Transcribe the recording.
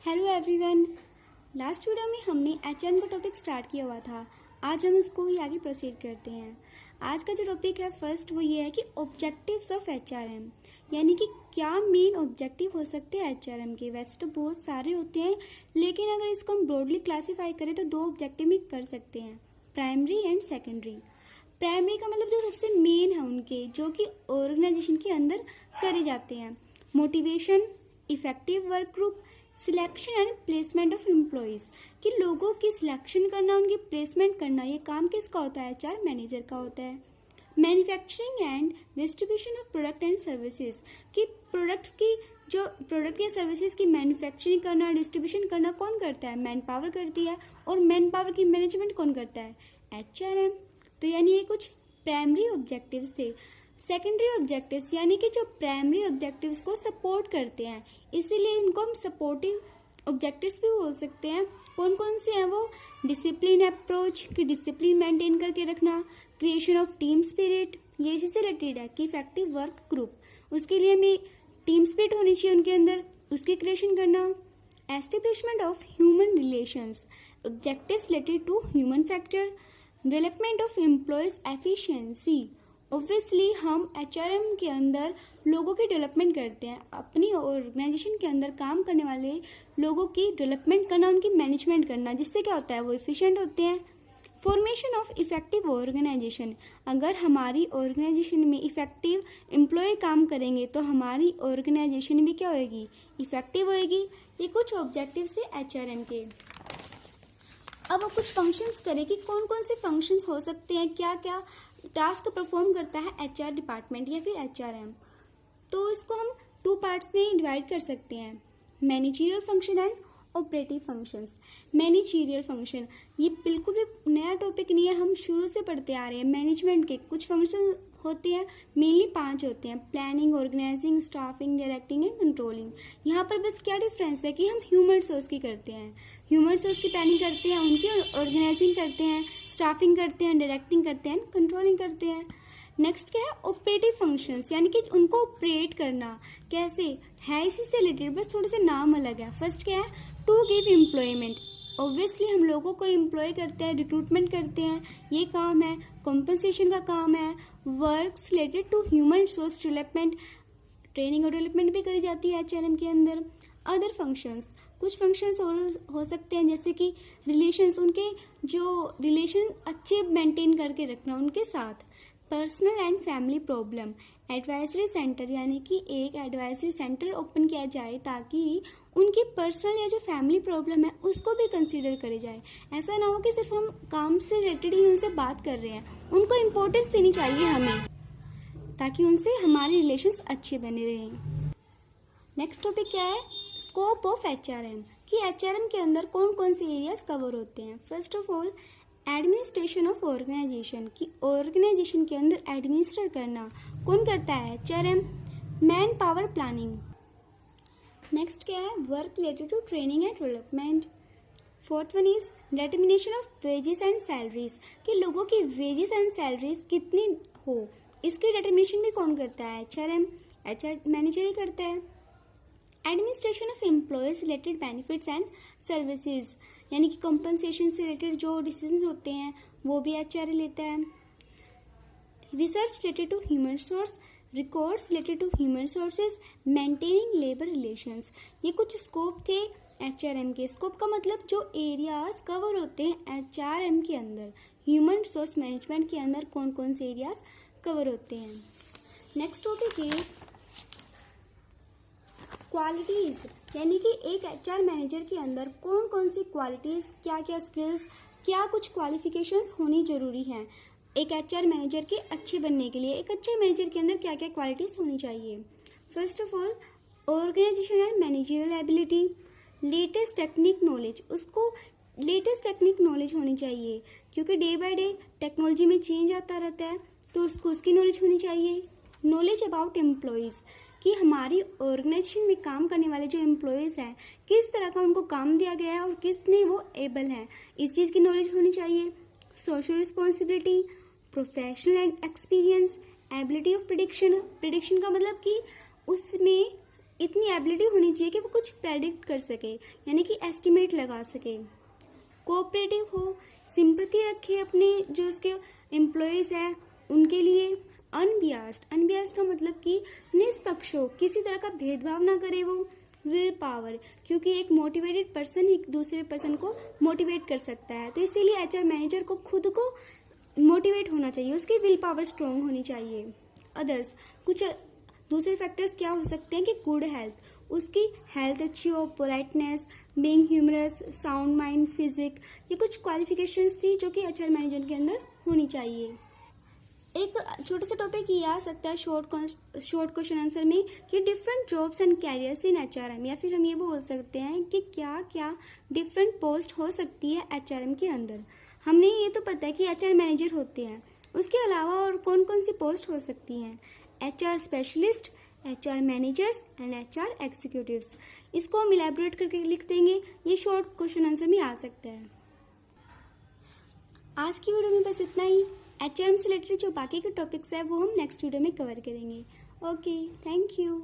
Hello everyone. Last video में हमने HRM का टॉपिक स्टार्ट किया हुआ था। आज हम उसको ही आगे प्रोसीड करते हैं। आज का जो टॉपिक है फर्स्ट वो ये है कि ऑब्जेक्टिव्स ऑफ एचआरएम, यानी कि क्या मेन ऑब्जेक्टिव हो सकते हैं एचआरएम के। वैसे तो बहुत सारे होते हैं, लेकिन अगर इसको हम ब्रॉडली क्लासीफाई करें तो दो ऑब्जेक्टिव में कर सकते हैं, प्राइमरी एंड सेकेंडरी। प्राइमरी का मतलब जो सबसे मेन है उनके, जो कि ऑर्गेनाइजेशन के अंदर करे जाते हैं, motivation, effective work group, selection and placement of employees, कि लोगों की सिलेक्शन करना, उनकी प्लेसमेंट करना, ये काम किसका होता है? एचआर मैनेजर का होता है। Manufacturing and distribution of product and services, कि प्रोडक्ट या सर्विसेज की मैन्युफैक्चरिंग करना, डिस्ट्रीब्यूशन करना कौन करता है? मैन पावर करती है। और मैन पावर की मैनेजमेंट कौन करता है? एचआरएम। तो यानी ये कुछ प्राइमरी ऑब्जेक्टिव्स थे। सेकेंडरी ऑब्जेक्टिव्स यानी कि जो प्राइमरी ऑब्जेक्टिव्स को सपोर्ट करते हैं, इसीलिए इनको हम सपोर्टिव ऑब्जेक्टिव्स भी बोल सकते हैं। कौन कौन से हैं वो? डिसिप्लिन अप्रोच, कि डिसिप्लिन मेंटेन करके रखना, क्रिएशन ऑफ टीम स्पिरिट, ये इसी से रिलेटेड है कि इफेक्टिव वर्क ग्रुप, उसके लिए हमें टीम स्पिरिट होनी चाहिए उनके अंदर, उसकी क्रिएशन करना। Establishment of human relations, objectives related to human factor, development of employees efficiency. Obviously हम एचआरएम के अंदर लोगों की डेवलपमेंट करते हैं, अपनी ऑर्गेनाइजेशन के अंदर काम करने वाले लोगों की डेवलपमेंट करना, उनकी मैनेजमेंट करना, जिससे क्या होता है? वो इफिशिएंट होते हैं। फॉर्मेशन ऑफ इफेक्टिव ऑर्गेनाइजेशन, अगर हमारी ऑर्गेनाइजेशन में इफेक्टिव एम्प्लॉय काम करेंगे तो हमारी ऑर्गेनाइजेशन भी क्या होएगी? इफेक्टिव होएगी। ये कुछ ऑब्जेक्टिव से एचआरएम के। अब कुछ फंक्शंस करें कि कौन कौन से फंक्शंस हो सकते हैं, क्या क्या टास्क परफॉर्म करता है एचआर डिपार्टमेंट या फिर एचआरएम। तो इसको हम टू पार्ट्स में डिवाइड कर सकते हैं, managerial function and operative functions. Managerial function ये बिल्कुल भी नया टॉपिक नहीं है, हम शुरू से पढ़ते आ रहे हैं। मैनेजमेंट के कुछ फंक्शन होते हैं, मेनली 5 होते हैं, planning, organising, staffing, directing and controlling. यहाँ पर बस क्या डिफरेंस है कि हम ह्यूमन रिसोर्स की करते हैं, ह्यूमन रिसोर्स की प्लानिंग करते हैं, उनकी ऑर्गेनाइजिंग करते हैं, स्टाफिंग करते हैं, डायरेक्टिंग करते हैं, कंट्रोलिंग करते हैं। नेक्स्ट क्या है? ऑपरेटिव फंक्शंस, यानी कि उनको ऑपरेट करना कैसे है, इसी से रिलेटेड, बस थोड़े से नाम अलग है। फर्स्ट क्या है? टू गिव एम्प्लॉयमेंट, ऑब्वियसली हम लोगों को एम्प्लॉय करते हैं, रिक्रूटमेंट करते हैं, ये काम है। कॉम्पनसेशन का काम है। Works related to human resource development, training और डेवलपमेंट भी करी जाती है एचआरएम के अंदर। अदर फंक्शंस, कुछ फंक्शंस हो सकते हैं जैसे कि रिलेशंस, उनके जो रिलेशन अच्छे मेंटेन करके रखना उनके साथ। Personal and family problem, advisory centre, यानी कि एक एडवाइजरी सेंटर ओपन किया जाए ताकि उनकी पर्सनल या जो फैमिली प्रॉब्लम है उसको भी कंसीडर करे जाए। ऐसा ना हो कि सिर्फ हम काम से रिलेटेड ही उनसे बात कर रहे हैं, उनको इम्पोर्टेंस देनी चाहिए हमें, ताकि उनसे हमारे रिलेशंस अच्छे बने रहें। नेक्स्ट टॉपिक क्या है? स्कोप ऑफ एचआरएम, कि एचआरएम के अंदर कौन कौन से एरियाज कवर होते हैं। First of all administration of organisation, की ऑर्गेनाइजेशन के अंदर एडमिनिस्ट्रेट करना कौन करता है? HRM. Manpower planning. Next क्या है? Work related to training and development. Fourth one is determination of wages and salaries, कि लोगों की वेजेस एंड सैलरीज कितनी हो, इसकी डिटर्मिनेशन भी कौन करता है? एचआरएम, एचआर मैनेजर ही करता है। Administration of employees related benefits and services, यानी कि कॉम्पनसेशन से रिलेटेड जो डिसीजन होते हैं वो भी एचआर लेता है। Research related to human resource, records related to human resources, maintaining labour relations. ये कुछ स्कोप थे एचआरएम के। स्कोप का मतलब जो एरियाज कवर होते हैं एचआरएम के अंदर, ह्यूमन रिसोर्स मैनेजमेंट के अंदर कौन कौन से एरियाज कवर होते हैं। नेक्स्ट टॉपिक इज क्वालिटीज, यानी कि एक एचआर मैनेजर के अंदर कौन कौन सी क्वालिटीज, क्या क्या स्किल्स, क्या कुछ क्वालिफिकेशंस होनी जरूरी हैं एक एचआर मैनेजर के अच्छे बनने के लिए। एक अच्छे मैनेजर के अंदर क्या क्या क्वालिटीज होनी चाहिए? First of all organisation and managerial ability, latest technique knowledge, उसको लेटेस्ट टेक्निक नॉलेज होनी चाहिए, क्योंकि डे बाय डे टेक्नोलॉजी में चेंज आता रहता है, तो उसको उसकी नॉलेज होनी चाहिए। नॉलेज अबाउट एम्प्लॉयज़, कि हमारी ऑर्गेनाइजेशन में काम करने वाले जो एम्प्लॉयज़ हैं किस तरह का उनको काम दिया गया है और कितने वो एबल हैं, इस चीज़ की नॉलेज होनी चाहिए। Social responsibility, professional and experience, ability of prediction, prediction का मतलब कि उसमें इतनी एबिलिटी होनी चाहिए कि वो कुछ प्रेडिक्ट कर सके, यानी कि एस्टिमेट लगा सके। कोऑपरेटिव हो, सिंपैथी रखे अपने जो उसके एम्प्लॉयज़ हैं उनके लिए। अनबियास्ड का मतलब कि निष्पक्ष हो, किसी तरह का भेदभाव ना करे वो। विल पावर, क्योंकि एक मोटिवेटेड पर्सन ही दूसरे पर्सन को मोटिवेट कर सकता है, तो इसीलिए एचआर मैनेजर को खुद को मोटिवेट होना चाहिए, उसकी विल पावर स्ट्रॉन्ग होनी चाहिए। अदर्स, कुछ दूसरे फैक्टर्स क्या हो सकते हैं कि गुड हेल्थ, उसकी हेल्थ अच्छी हो, politeness, being humorous, sound mind, physique, ये कुछ क्वालिफिकेशंस थी जो कि एचआर मैनेजर के अंदर होनी चाहिए। एक छोटा सा टॉपिक ये आ सकता है शॉर्ट क्वेश्चन आंसर में कि different jobs and carriers in HRM, या फिर हम ये बोल सकते हैं कि क्या क्या डिफरेंट पोस्ट हो सकती है एचआरएम के अंदर। हमने ये तो पता है कि एचआर मैनेजर होते हैं, उसके अलावा और कौन कौन सी पोस्ट हो सकती हैं? HR specialist, HR managers and HR executives. इसको हम इलेबोरेट करके लिख देंगे, ये शॉर्ट क्वेश्चन आंसर में आ सकता है। आज की वीडियो में बस इतना ही। एचआरएम से रिलेटेड जो बाकी के टॉपिक्स है वो हम नेक्स्ट वीडियो में कवर करेंगे। Okay, thank you.